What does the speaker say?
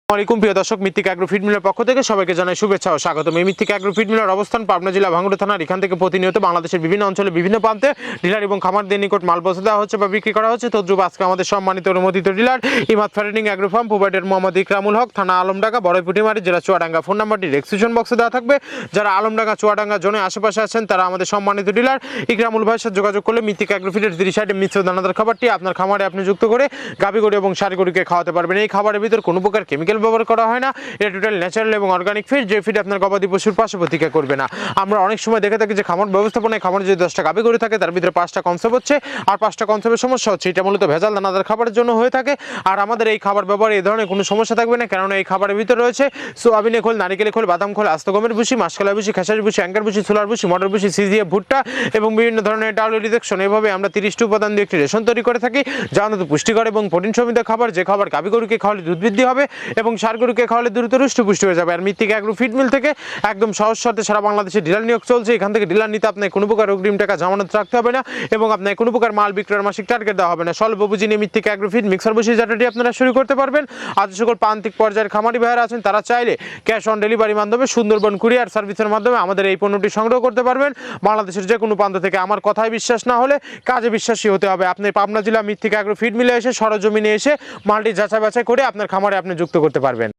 আসসালামু প্রিয় দর্শক, মিত্তিক অ্যাগ্রো ফিড মিলের পক্ষ থেকে সবাইকে জানাই শুভেচ্ছা ও স্বাগতম। এই মিত্তিক অ্যাগ্রো ফিড মিলের অবস্থান পাবনা জেলা ভাঙ্গুড়া থানার। এখান থেকে প্রতিনিয়ত বাংলাদেশের বিভিন্ন অঞ্চলে বিভিন্ন প্রান্তে ডিলার এবং খামারদের নিকট মাল পৌঁছে দেওয়া হচ্ছে বা বিক্রি করা হচ্ছে। তদ্রুপ আজকে আমাদের সম্মানিত অনুমোদিত ডিলার ইমাদ ফার্টিং agro farm, provider Mohammad Ikramul Haque, থানা আলমডাঙ্গা, বড়ইপুটিমারি, জেলা চুয়াডাঙ্গা। ফোন নাম্বারটি ডেসক্রিপশন বক্সে দেওয়া থাকবে। যারা আলমডাঙ্গা চুয়াডাঙ্গা জোনে আশেপাশে আছেন তারা আমাদের সম্মানিত ডিলার ইকরামুল ভাইয়ের সাথে যোগাযোগ করলে মিত্তিক অ্যাগ্রো ফিডের 30 আইটেম মিশ্র দানাদার খাবারটি আপনার খামারে আপনি যুক্ত করে গাভী গরু এবং ষাঁড় গরুকে খাওয়াতে পারবেন। এই খাবারের ভিতর কোনো প্রকার কেমিক্যাল ব্যবহার করা হয় না। এটা টোটাল ন্যাচারাল এবং অর্গানিক ফিড, যে ফিড আপনার গবাদি পশুর পাশে প্রতিক্রিয়া করবে না। আমরা অনেক সময় দেখে থাকি যে খামার ব্যবস্থাপনায় খামারে যদি 10টা গাভী গরু থাকে তার ভিতরে 5টা কনসেপ্ট হচ্ছে, আর 5টা কনসেপ্টের সমস্যা হচ্ছে। এটা মূলত ভেজাল দানাদার খাবারের জন্য হয়ে থাকে। আর আমাদের এই খাবার ব্যবহারে এই ধরনের কোনো সমস্যা থাকবে না, কেননা এই খাবারের ভিতরে রয়েছে সোয়াবিনের খোল, নারিকেলের খোল, বাদাম খোল, আস্ত গমের ভুসি, মাসকলাই ভুসি, খেসারি ভুসি, অ্যাঙ্কার ভুসি, ছোলার ভুসি, মটর ভুসি, সিজিএফ ভুট্টা এবং বিভিন্ন ধরনের ডাল রিজেকশন। এভাবে আমরা 30টি উপাদান দিয়ে একটি রেশন তৈরি করে থাকি, যা অন্তত পুষ্টিকর এবং প্রোটিন সমৃদ্ধ খাবার, যে খাবার গাভী গরুকে খাওয়ালে দুধ বৃদ্ধি হবে এবং ষাঁড় গরুকে খাওয়ালে দ্রুত পুষ্টি হয়ে যাবে। আর মিত্তিক অ্যাগ্রো ফিড মিল থেকে একদম সহজ শর্তে সারা বাংলাদেশে ডিলার নিয়োগ চলছে। এখান থেকে ডিলার নিতে আপনার কোনো প্রকার অগ্রিম টাকা জামানত রাখতে হবে না এবং আপনার কোনো প্রকার মাল বিক্রয়ের মাসিক টার্গেট দেওয়া হবে না। স্বল্প পুঁজি নিয়ে মিত্তিক অ্যাগ্রো ফিড মিক্সার বসিয়ে যাত্রাটি আপনারা শুরু করতে পারবেন। আর যে সকল প্রান্তিক পর্যায়ের খামারি ভাইয়েরা আছেন তারা চাইলে ক্যাশ অন ডেলিভারির মাধ্যমে সুন্দরবন কুরিয়ার সার্ভিসের মাধ্যমে আমাদের এই পণ্যটি সংগ্রহ করতে পারবেন। বাংলাদেশের যে কোনো প্রান্ত থেকে। আমার কথায় বিশ্বাস না হলে কাজে বিশ্বাসী হতে হবে। আপনি পাবনা জেলা মিত্তিক অ্যাগ্রো ফিড মিলে এসে সরজমিনে এসে মালটি যাচাই বাছাই করে আপনার খামারে আপনি যুক্ত করতে পারবেন।